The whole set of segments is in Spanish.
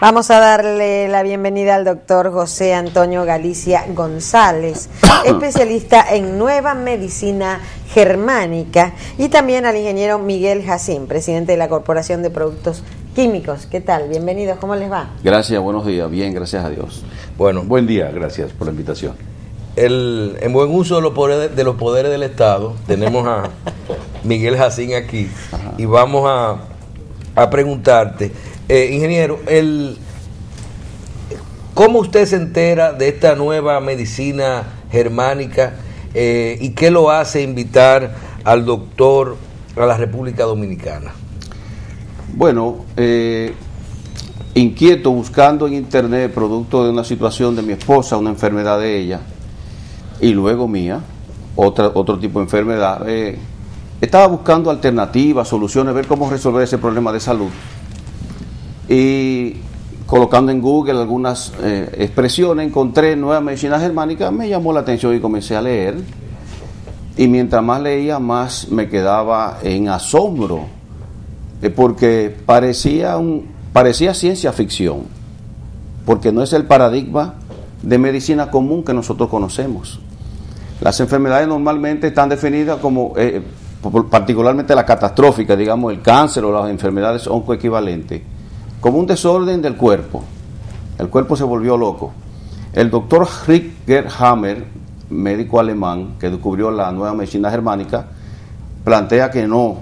Vamos a darle la bienvenida al doctor José Antonio Galicia González, especialista en nueva medicina germánica, y también al ingeniero Miguel Jacín, presidente de la Corporación de Productos Químicos. ¿Qué tal? Bienvenidos, ¿cómo les va? Gracias, buenos días, bien, gracias a Dios. Bueno, buen día, gracias por la invitación. En buen uso de los poderes del Estado, tenemos a Miguel Jacín aquí. Ajá. Y vamos a preguntarte, ingeniero, ¿cómo usted se entera de esta nueva medicina germánica y qué lo hace invitar al doctor a la República Dominicana? Bueno, inquieto, buscando en internet, producto de una situación de mi esposa, una enfermedad de ella, y luego mía, otro tipo de enfermedad, estaba buscando alternativas, soluciones, ver cómo resolver ese problema de salud. Y colocando en Google algunas expresiones, encontré nueva medicina germánica, me llamó la atención y comencé a leer. Y mientras más leía, más me quedaba en asombro, porque parecía ciencia ficción, porque no es el paradigma de medicina común que nosotros conocemos. Las enfermedades normalmente están definidas como, particularmente la catastrófica, digamos el cáncer o las enfermedades oncoequivalentes, como un desorden del cuerpo. El cuerpo se volvió loco. El doctor Rutger Hammer, médico alemán que descubrió la nueva medicina germánica, plantea que no.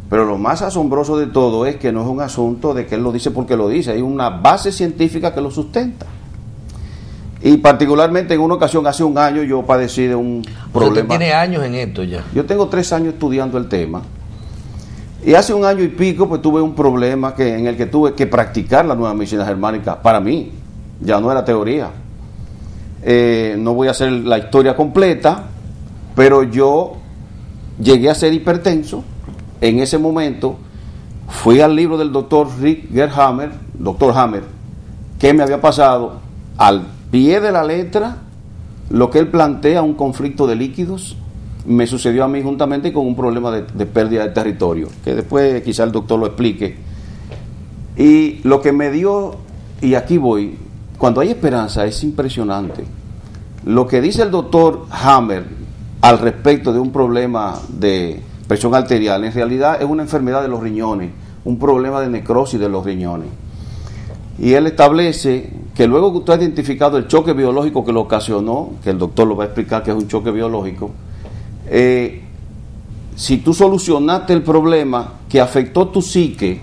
Pero lo más asombroso de todo es que no es un asunto de que él lo dice porque lo dice, hay una base científica que lo sustenta. Y particularmente en una ocasión, hace un año, yo padecí de un problema. Usted tiene años en esto ya. Yo tengo 3 años estudiando el tema. Y hace un año y pico, pues tuve un problema en el que tuve que practicar la nueva medicina germánica para mí. Ya no era teoría. No voy a hacer la historia completa, pero yo llegué a ser hipertenso. En ese momento fui al libro del doctor Rutger Hammer, que me había pasado al pie de la letra lo que él plantea, un conflicto de líquidos. Me sucedió a mí juntamente con un problema de pérdida de territorio, que después quizá el doctor lo explique. Y lo que me dio, y aquí voy, cuando hay esperanza es impresionante. Lo que dice el doctor Hammer al respecto de un problema de presión arterial, en realidad es una enfermedad de los riñones, un problema de necrosis de los riñones. Y él establece que luego que usted ha identificado el choque biológico que lo ocasionó, que el doctor lo va a explicar que es un choque biológico, si tú solucionaste el problema que afectó tu psique,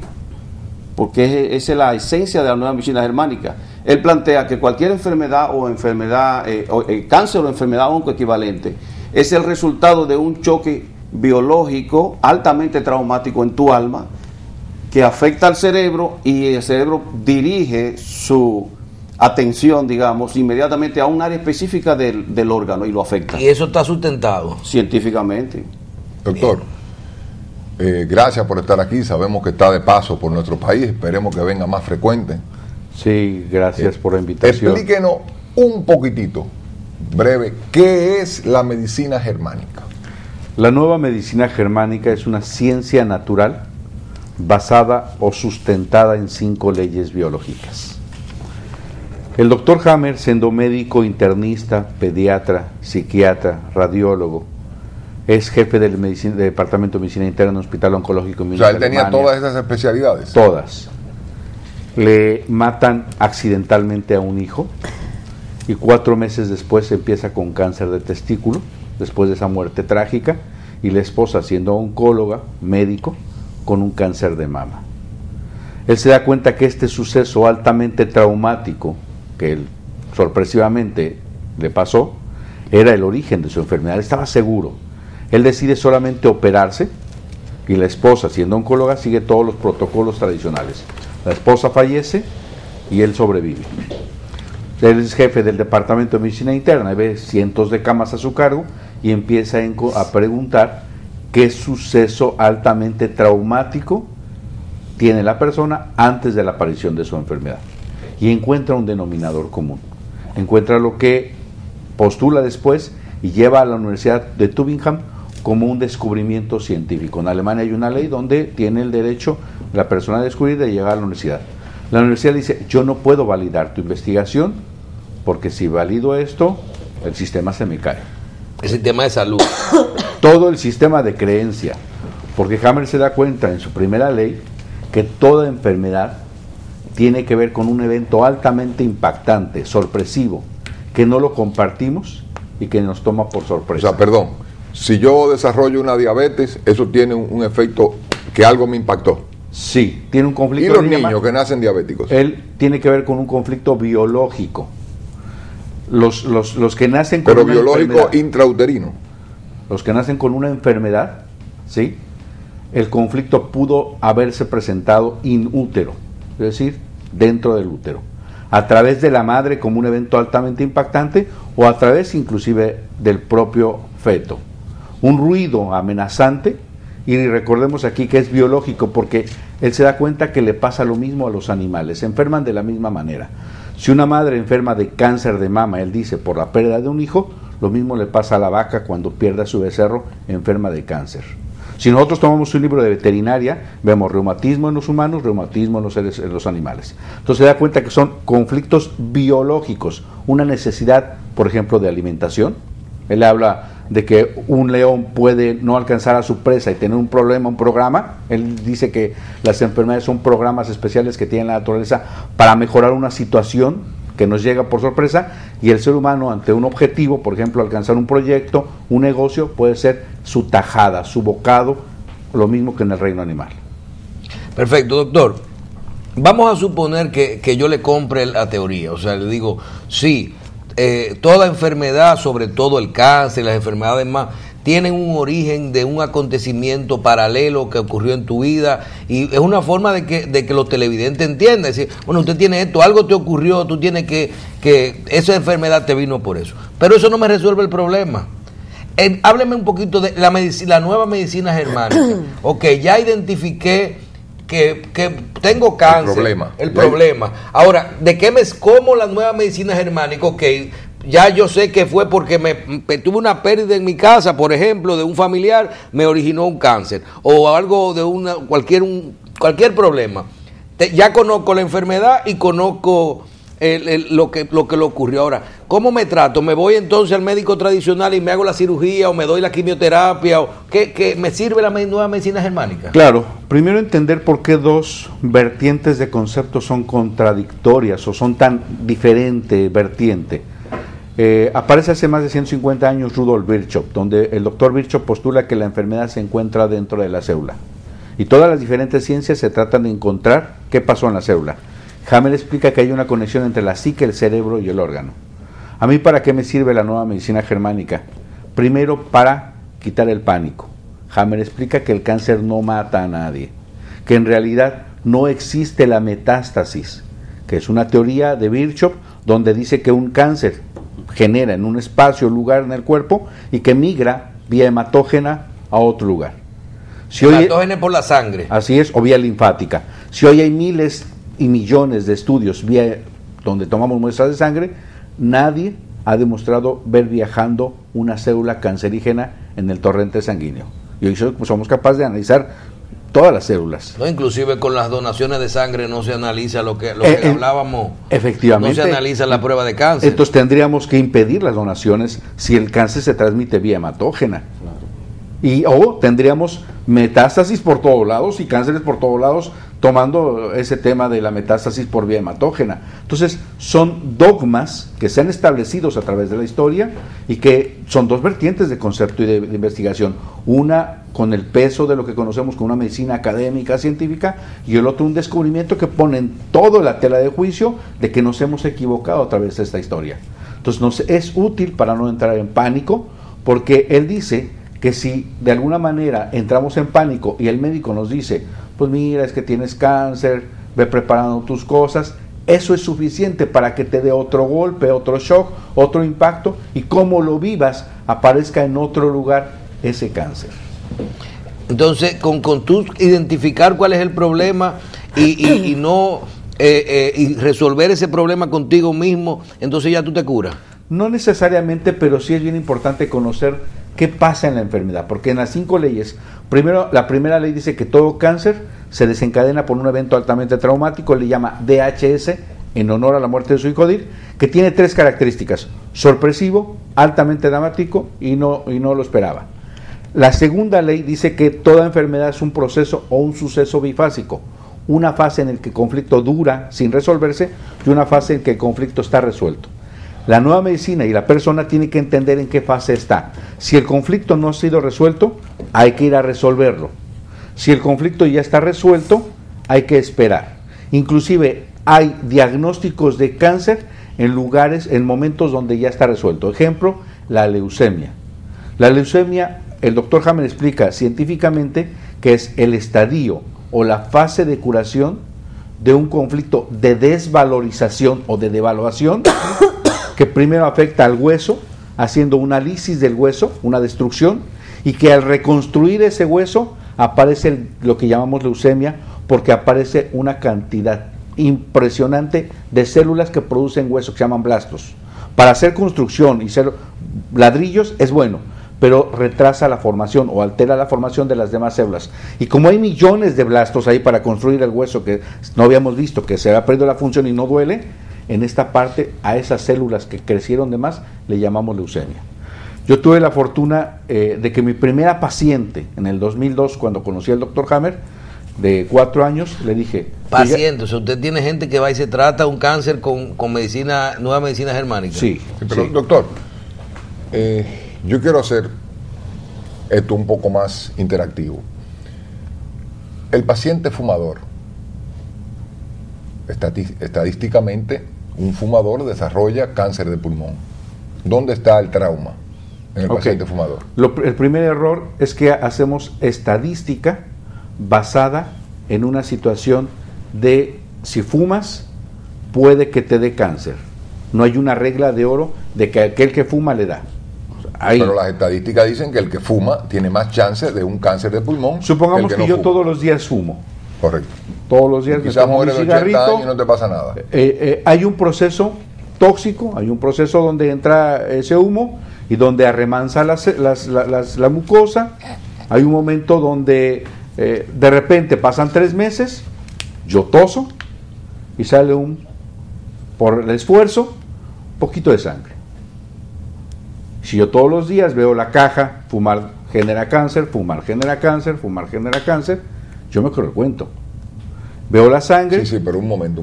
porque esa es la esencia de la nueva medicina germánica, él plantea que cualquier enfermedad cáncer o enfermedad oncoequivalente es el resultado de un choque biológico altamente traumático en tu alma, que afecta al cerebro, y el cerebro dirige su atención, digamos, inmediatamente a un área específica del órgano y lo afecta. ¿Y eso está sustentado? Científicamente. Doctor, gracias por estar aquí. Sabemos que está de paso por nuestro país. Esperemos que venga más frecuente. Sí, gracias por la invitación. Explíquenos un poquitito, breve, ¿qué es la medicina germánica? La nueva medicina germánica es una ciencia natural basada o sustentada en 5 leyes biológicas. El doctor Hammer, siendo médico internista, pediatra, psiquiatra, radiólogo, es jefe del Departamento de Medicina Interna en un hospital oncológico en Múnich, él tenía todas esas especialidades. Todas. Le matan accidentalmente a un hijo y 4 meses después empieza con cáncer de testículo, después de esa muerte trágica, y la esposa, siendo oncóloga, médico, con un cáncer de mama. Él se da cuenta que este suceso altamente traumático, que él sorpresivamente le pasó, era el origen de su enfermedad. Él estaba seguro. Él decide solamente operarse, y la esposa, siendo oncóloga, sigue todos los protocolos tradicionales. La esposa fallece y él sobrevive. Él es jefe del Departamento de Medicina Interna, ve cientos de camas a su cargo y empieza a preguntar qué suceso altamente traumático tiene la persona antes de la aparición de su enfermedad. Y encuentra un denominador común. Encuentra lo que postula después y lleva a la Universidad de Tübingen como un descubrimiento científico. En Alemania hay una ley donde tiene el derecho la persona a descubrir de llegar a la universidad. La universidad le dice, yo no puedo validar tu investigación porque si valido esto, el sistema se me cae. El sistema de salud. Todo el sistema de creencia. Porque Hammer se da cuenta en su primera ley que toda enfermedad tiene que ver con un evento altamente impactante, sorpresivo, que no lo compartimos y que nos toma por sorpresa. O sea, perdón, si yo desarrollo una diabetes, eso tiene un efecto que algo me impactó. Sí, tiene un conflicto. ¿Y los niños que nacen diabéticos? Él tiene que ver con un conflicto biológico. Los que nacen con pero una biológico enfermedad, intrauterino. los que nacen con una enfermedad, ¿sí? El conflicto pudo haberse presentado in útero, es decir, dentro del útero, a través de la madre como un evento altamente impactante o a través inclusive del propio feto. Un ruido amenazante, y recordemos aquí que es biológico porque él se da cuenta que le pasa lo mismo a los animales, se enferman de la misma manera. Si una madre enferma de cáncer de mama, él dice, por la pérdida de un hijo, lo mismo le pasa a la vaca cuando pierde a su becerro enferma de cáncer. Si nosotros tomamos un libro de veterinaria, vemos reumatismo en los humanos, reumatismo en los animales. Entonces se da cuenta que son conflictos biológicos, una necesidad, por ejemplo, de alimentación. Él habla de que un león puede no alcanzar a su presa y tener un problema, un programa. Él dice que las enfermedades son programas especiales que tiene la naturaleza para mejorar una situación que nos llega por sorpresa, y el ser humano ante un objetivo, por ejemplo, alcanzar un proyecto, un negocio, puede ser su tajada, su bocado, lo mismo que en el reino animal. Perfecto, doctor. Vamos a suponer que yo le compre la teoría, o sea, le digo, sí, toda enfermedad, sobre todo el cáncer, las enfermedades más, tienen un origen de un acontecimiento paralelo que ocurrió en tu vida, y es una forma de que los televidentes entiendan, es decir, bueno, usted tiene esto, algo te ocurrió, tú tienes que esa enfermedad te vino por eso, pero eso no me resuelve el problema. Hábleme un poquito de la nueva medicina germánica. Ok, ya identifiqué que tengo cáncer, el problema. Ahora, ¿cómo la nueva medicina germánica? Ok, ya yo sé que fue porque tuve una pérdida en mi casa, por ejemplo, de un familiar, me originó un cáncer, o algo de cualquier problema. Ya conozco la enfermedad y conozco lo que le ocurrió. Ahora, ¿cómo me trato? ¿Me voy entonces al médico tradicional y me hago la cirugía, o me doy la quimioterapia? ¿Qué me sirve la nueva medicina germánica? Claro, primero entender por qué dos vertientes de conceptos son contradictorias o son tan diferentes vertientes. Aparece hace más de 150 años Rudolf Virchow, donde el doctor Virchow postula que la enfermedad se encuentra dentro de la célula. Y todas las diferentes ciencias se tratan de encontrar qué pasó en la célula. Hammer explica que hay una conexión entre la psique, el cerebro y el órgano. ¿A mí para qué me sirve la nueva medicina germánica? Primero, para quitar el pánico. Hammer explica que el cáncer no mata a nadie, que en realidad no existe la metástasis, que es una teoría de Virchow donde dice que un cáncer genera en un espacio, lugar en el cuerpo, y que migra vía hematógena a otro lugar. Hematógena por la sangre. Así es, o vía linfática. Si hoy hay miles y millones de estudios donde tomamos muestras de sangre, nadie ha demostrado ver viajando una célula cancerígena en el torrente sanguíneo. Y hoy somos capaces de analizar todas las células. No, inclusive con las donaciones de sangre no se analiza lo que hablábamos. Efectivamente. No se analiza la prueba de cáncer. Entonces tendríamos que impedir las donaciones si el cáncer se transmite vía hematógena. O tendríamos metástasis por todos lados y cánceres por todos lados, tomando ese tema de la metástasis por vía hematógena. Entonces son dogmas que se han establecido a través de la historia y que son dos vertientes de concepto y de investigación. Una con el peso de lo que conocemos como una medicina académica, científica, y el otro un descubrimiento que pone en toda la tela de juicio de que nos hemos equivocado a través de esta historia. Entonces es útil para no entrar en pánico, porque él dice que si de alguna manera entramos en pánico y el médico nos dice, pues mira, es que tienes cáncer, ve preparando tus cosas, eso es suficiente para que te dé otro golpe, otro shock, otro impacto, y como lo vivas, aparezca en otro lugar ese cáncer. Entonces, con tú identificar cuál es el problema y no y resolver ese problema contigo mismo, entonces ya tú te curas. No necesariamente, pero sí es bien importante conocer qué pasa en la enfermedad, porque en las 5 leyes, primero, la primera ley dice que todo cáncer se desencadena por un evento altamente traumático, le llama DHS, en honor a la muerte de su hijo Dir, que tiene 3 características: sorpresivo, altamente dramático y no lo esperaba. La segunda ley dice que toda enfermedad es un proceso o un suceso bifásico, una fase en la que el conflicto dura sin resolverse y una fase en que el conflicto está resuelto. La nueva medicina y la persona tienen que entender en qué fase está. Si el conflicto no ha sido resuelto, hay que ir a resolverlo. Si el conflicto ya está resuelto, hay que esperar. Inclusive hay diagnósticos de cáncer en momentos donde ya está resuelto. Ejemplo, la leucemia. La leucemia, el doctor Hammer explica científicamente que es el estadio o la fase de curación de un conflicto de desvalorización o de devaluación que primero afecta al hueso, haciendo una lisis del hueso, una destrucción, y que al reconstruir ese hueso aparece lo que llamamos leucemia, porque aparece una cantidad impresionante de células que producen hueso, que se llaman blastos. Para hacer construcción y ser ladrillos es bueno, pero retrasa la formación o altera la formación de las demás células. Y como hay millones de blastos ahí para construir el hueso que no habíamos visto, que se ha perdido la función y no duele, en esta parte a esas células que crecieron de más le llamamos leucemia. Yo tuve la fortuna de que mi primera paciente en el 2002, cuando conocí al doctor Hammer, de 4 años, le dije... Paciente, o sea, usted tiene gente que va y se trata un cáncer con nueva medicina germánica. Sí. Pero, sí. doctor, yo quiero hacer esto un poco más interactivo. El paciente fumador, estadísticamente, un fumador desarrolla cáncer de pulmón. ¿Dónde está el trauma en el paciente fumador? El primer error es que hacemos estadística basada en una situación de si fumas puede que te dé cáncer. No hay una regla de oro de que aquel que fuma le da. Pero las estadísticas dicen que el que fuma tiene más chance de un cáncer de pulmón. Supongamos que yo fuma. Todos los días fumo. Correcto. Todos los días Quizás mueres de 80 años y no te pasa nada. Hay un proceso tóxico, hay un proceso donde entra ese humo y donde arremansa la mucosa. Hay un momento donde de repente pasan 3 meses, yo toso y sale por el esfuerzo, un poquito de sangre. Si yo todos los días veo la caja, fumar genera cáncer, fumar genera cáncer, fumar genera cáncer, yo me creo el cuento. Veo la sangre. Sí, pero un momento.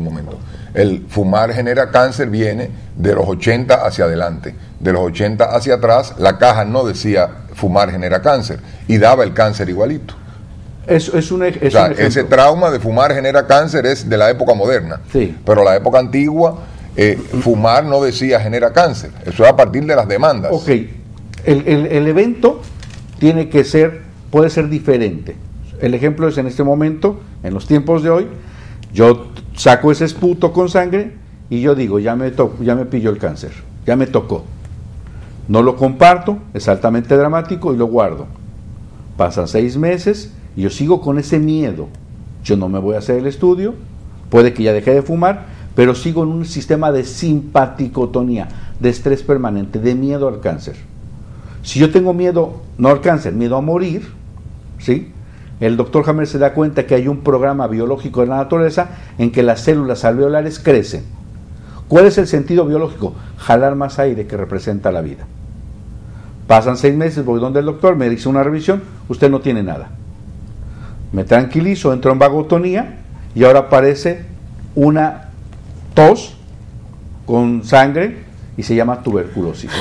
El fumar genera cáncer viene de los 80 hacia adelante. De los 80 hacia atrás, la caja no decía fumar genera cáncer y daba el cáncer igualito. Ese trauma de fumar genera cáncer es de la época moderna. Sí. Pero la época antigua, fumar no decía genera cáncer. Eso es a partir de las demandas. Ok. El evento puede ser diferente. El ejemplo es en este momento, en los tiempos de hoy, yo saco ese esputo con sangre y yo digo, ya me pilló el cáncer, ya me tocó. No lo comparto, es altamente dramático y lo guardo. Pasan 6 meses y yo sigo con ese miedo. Yo no me voy a hacer el estudio, puede que ya deje de fumar, pero sigo en un sistema de simpaticotonía, de estrés permanente, de miedo al cáncer. Si yo tengo miedo, no al cáncer, miedo a morir, ¿sí? El doctor Hammer se da cuenta que hay un programa biológico de la naturaleza en que las células alveolares crecen. ¿Cuál es el sentido biológico? Jalar más aire, que representa la vida. Pasan 6 meses, voy donde el doctor, me dice una revisión, usted no tiene nada. Me tranquilizo, entro en vagotonía y ahora aparece una tos con sangre y se llama tuberculosis.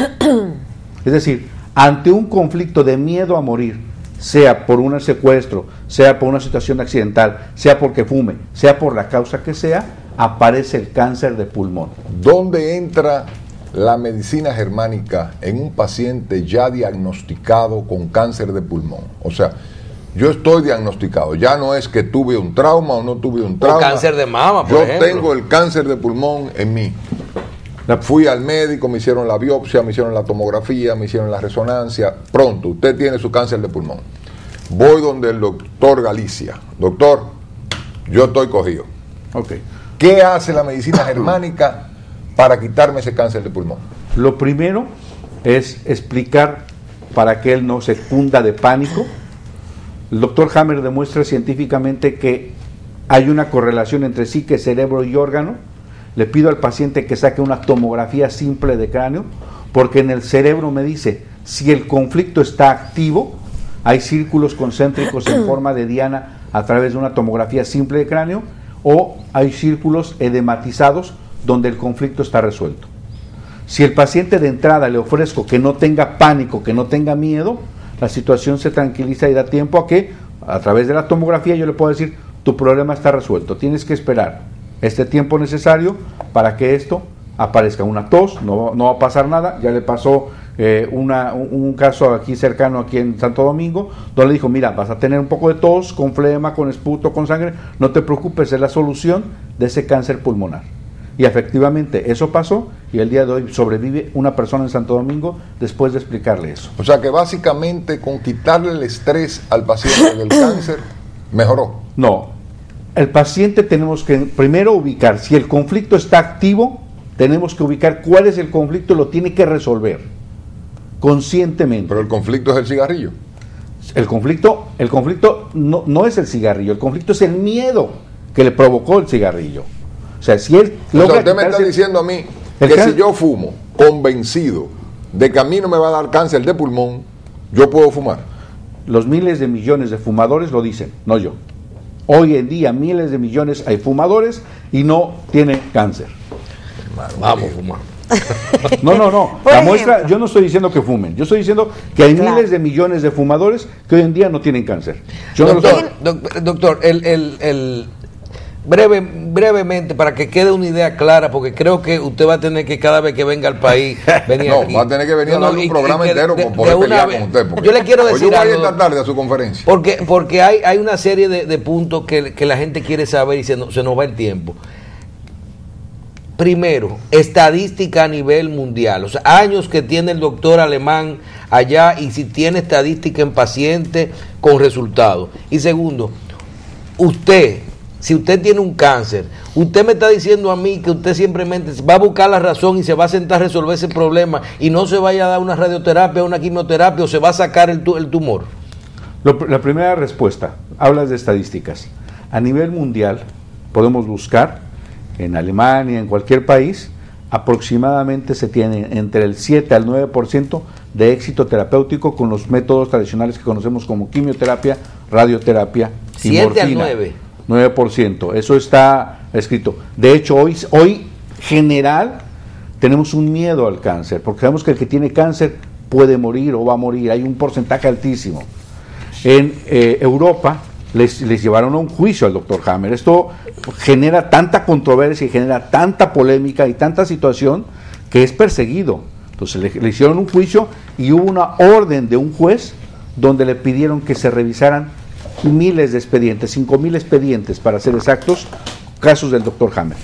Es decir, ante un conflicto de miedo a morir, sea por un secuestro, sea por una situación accidental, sea porque fume, sea por la causa que sea, aparece el cáncer de pulmón. ¿Dónde entra la medicina germánica en un paciente ya diagnosticado con cáncer de pulmón? O sea, yo estoy diagnosticado, ya no es que tuve un trauma o no tuve un trauma. O cáncer de mama, por ejemplo. Yo tengo el cáncer de pulmón en mí. Fui al médico, me hicieron la biopsia, me hicieron la tomografía, me hicieron la resonancia. Pronto, usted tiene su cáncer de pulmón. Voy donde el doctor Galicia. Doctor, yo estoy cogido. Okay. ¿Qué hace la medicina germánica para quitarme ese cáncer de pulmón? Lo primero es explicar, para que él no se cunda de pánico, El doctor Hammer demuestra científicamente que hay una correlación entre psique, cerebro y órgano. Le pido al paciente que saque una tomografía simple de cráneo, porque en el cerebro me dice si el conflicto está activo. Hay círculos concéntricos en forma de diana a través de una tomografía simple de cráneo, o hay círculos edematizados donde el conflicto está resuelto. Si el paciente de entrada le ofrezco que no tenga pánico, que no tenga miedo, la situación se tranquiliza y da tiempo a que, a través de la tomografía, yo le puedo decir, tu problema está resuelto, tienes que esperar este tiempo necesario para que esto aparezca. Una tos, no va a pasar nada. Ya le pasó un caso aquí cercano, aquí en Santo Domingo, donde le dijo, mira, vas a tener un poco de tos, con flema, con esputo, con sangre, no te preocupes, es la solución de ese cáncer pulmonar. Y efectivamente eso pasó, y el día de hoy sobrevive una persona en Santo Domingo después de explicarle eso. O sea que básicamente con quitarle el estrés al paciente del cáncer, mejoró. No, el paciente tenemos que primero ubicar, si el conflicto está activo, tenemos que ubicar cuál es el conflicto y lo tiene que resolver conscientemente. Pero el conflicto es el cigarrillo. El conflicto no es el cigarrillo, el conflicto es el miedo que le provocó el cigarrillo. O sea, si él logra, usted me está diciendo a mí que si yo fumo convencido de que a mí no me va a dar cáncer de pulmón, yo puedo fumar. Los miles de millones de fumadores lo dicen, no yo. Hoy en día miles de millones hay fumadores y no tienen cáncer. Vamos a fumar. No. La muestra, yo no estoy diciendo que fumen, yo estoy diciendo que hay miles de millones de fumadores que hoy en día no tienen cáncer. Doctor, brevemente, para que quede una idea clara, porque creo que usted va a tener que cada vez que venga al país venir aquí. Va a tener que venir a dar un programa entero por poder pelear con usted. Yo le quiero decir yo voy esta tarde a su conferencia. Porque hay una serie de puntos que la gente quiere saber y se nos va el tiempo. Primero, estadística a nivel mundial, o sea, años que tiene el doctor Alemán allá y si tiene estadística en pacientes con resultados. Y segundo, si usted tiene un cáncer, usted me está diciendo a mí que usted simplemente va a buscar la razón y se va a sentar a resolver ese problema y no se vaya a dar una radioterapia, una quimioterapia o se va a sacar el tumor. La primera respuesta, hablas de estadísticas. A nivel mundial podemos buscar en Alemania, en cualquier país, aproximadamente se tiene entre el 7 al 9% de éxito terapéutico con los métodos tradicionales que conocemos como quimioterapia, radioterapia y 7 morfina. al 9. 9%, eso está escrito. De hecho, hoy general tenemos un miedo al cáncer, porque sabemos que el que tiene cáncer puede morir o va a morir, hay un porcentaje altísimo. En Europa les llevaron a un juicio al doctor Hammer. Esto genera tanta controversia y genera tanta polémica y tanta situación que es perseguido. Entonces le hicieron un juicio y hubo una orden de un juez donde le pidieron que se revisaran miles de expedientes, 5,000 expedientes para ser exactos, casos del doctor Hammer.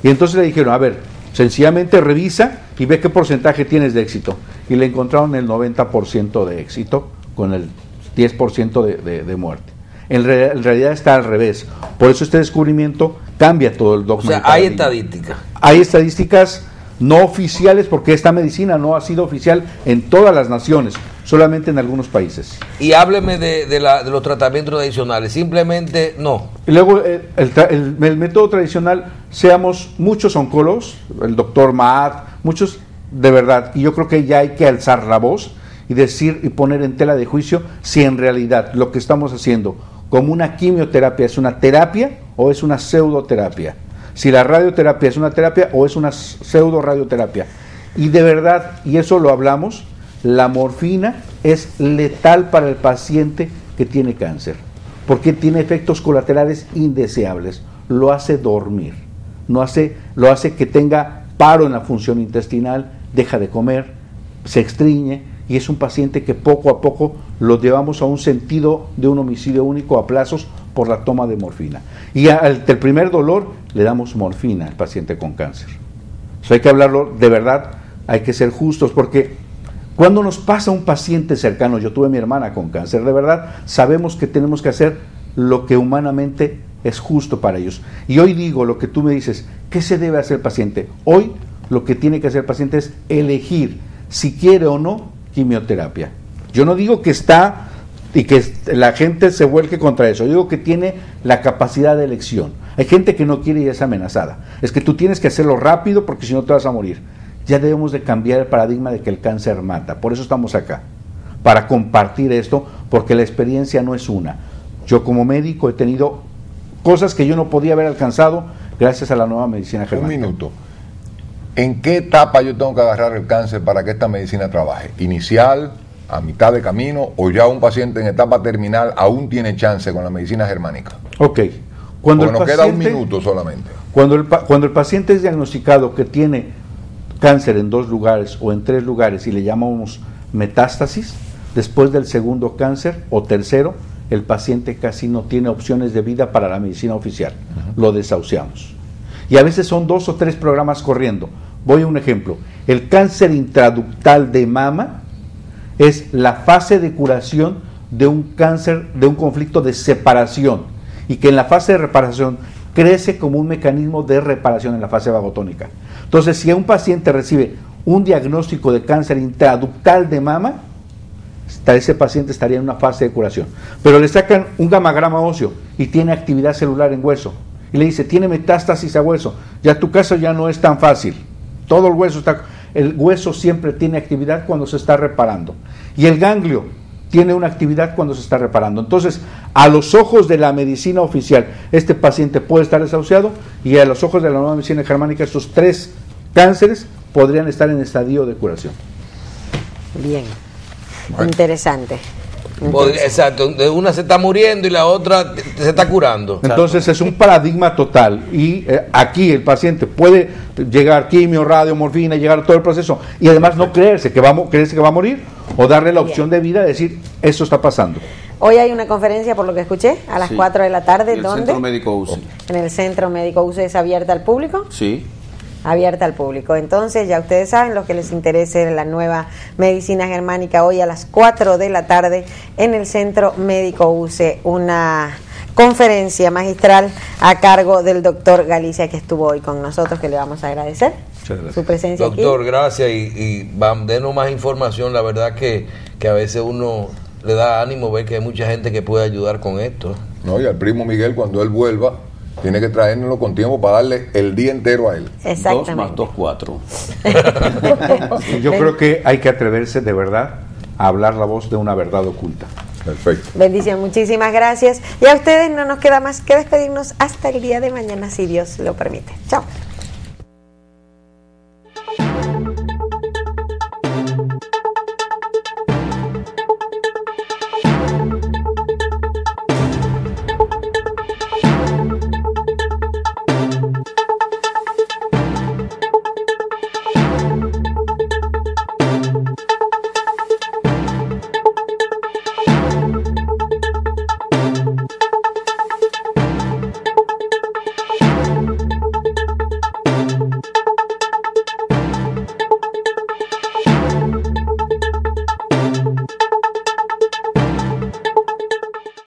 Y entonces le dijeron, a ver, sencillamente revisa y ve qué porcentaje tienes de éxito. Y le encontraron el 90% de éxito con el 10% de muerte. En realidad está al revés. Por eso este descubrimiento cambia todo el dogma. O sea, hay estadísticas. Hay estadísticas no oficiales porque esta medicina no ha sido oficial en todas las naciones, solamente en algunos países. Y hábleme de los tratamientos tradicionales. Simplemente no. Y luego el método tradicional, seamos muchos oncólogos, el doctor Maat, muchos de verdad, y yo creo que ya hay que alzar la voz y decir y poner en tela de juicio si en realidad lo que estamos haciendo como una quimioterapia es una terapia o es una pseudoterapia. Si la radioterapia es una terapia o es una pseudo radioterapia. Y de verdad, y eso lo hablamos, la morfina es letal para el paciente que tiene cáncer, porque tiene efectos colaterales indeseables. Lo hace dormir, lo hace que tenga paro en la función intestinal, deja de comer, se extriñe, y es un paciente que poco a poco lo llevamos a un sentido de un homicidio único a plazos por la toma de morfina. Y al primer dolor le damos morfina al paciente con cáncer. Eso hay que hablarlo de verdad, hay que ser justos, porque cuando nos pasa un paciente cercano, yo tuve a mi hermana con cáncer, de verdad sabemos que tenemos que hacer lo que humanamente es justo para ellos. Y hoy digo lo que tú me dices, ¿qué se debe hacer el paciente? Hoy lo que tiene que hacer el paciente es elegir si quiere o no quimioterapia. Yo no digo que está y que la gente se vuelque contra eso. Yo digo que tiene la capacidad de elección. Hay gente que no quiere y es amenazada. Es que tú tienes que hacerlo rápido porque si no te vas a morir. Ya debemos de cambiar el paradigma de que el cáncer mata. Por eso estamos acá, para compartir esto, porque la experiencia no es una. Yo como médico he tenido cosas que yo no podía haber alcanzado gracias a la nueva medicina germánica. Un minuto. ¿En qué etapa yo tengo que agarrar el cáncer para que esta medicina trabaje? ¿Inicial, a mitad de camino, o ya un paciente en etapa terminal aún tiene chance con la medicina germánica? Ok. Porque nos queda un minuto solamente. Cuando el paciente es diagnosticado que tiene cáncer en 2 lugares o en 3 lugares y le llamamos metástasis, después del segundo cáncer o tercero, el paciente casi no tiene opciones de vida para la medicina oficial. Lo desahuciamos. Y a veces son 2 o 3 programas corriendo. Voy a un ejemplo. El cáncer intraductal de mama es la fase de curación de un cáncer, de un conflicto de separación, y que en la fase de reparación crece como un mecanismo de reparación en la fase vagotónica. Entonces, si un paciente recibe un diagnóstico de cáncer intraductal de mama, ese paciente estaría en una fase de curación. Pero le sacan un gamagrama óseo y tiene actividad celular en hueso, y le dice, tiene metástasis a hueso, ya tu caso ya no es tan fácil. Todo el hueso siempre tiene actividad cuando se está reparando, y el ganglio tiene una actividad cuando se está reparando. Entonces, a los ojos de la medicina oficial, este paciente puede estar desahuciado, y a los ojos de la nueva medicina germánica, estos 3 cánceres podrían estar en estadio de curación. Bien, Bueno. Interesante. Exacto, de una se está muriendo y la otra se está curando. Entonces es un paradigma total, y aquí el paciente puede llegar quimio, radio, morfina, llegar a todo el proceso y además no creerse que va a morir, o darle la opción de vida, decir, eso está pasando. Hoy hay una conferencia, por lo que escuché, a las 4 de la tarde. En el ¿Dónde? Centro Médico UCI. En el Centro Médico UCI. ¿Es abierta al público? Sí. Abierta al público. Entonces, ya ustedes saben, lo que les interese la nueva medicina germánica, hoy a las 4 de la tarde en el Centro Médico UCE, una conferencia magistral a cargo del doctor Galicia, que estuvo hoy con nosotros, que le vamos a agradecer su presencia Doctor, aquí. gracias, y denos más información. La verdad que a veces uno le da ánimo ver que hay mucha gente que puede ayudar con esto. No, y al primo Miguel, cuando él vuelva, tiene que traérnoslo con tiempo para darle el día entero a él. exactamente. 2 más 2, 4. Yo creo que hay que atreverse de verdad a hablar la voz de una verdad oculta. Perfecto. Bendición, muchísimas gracias. Y a ustedes no nos queda más que despedirnos hasta el día de mañana, si Dios lo permite. Chao.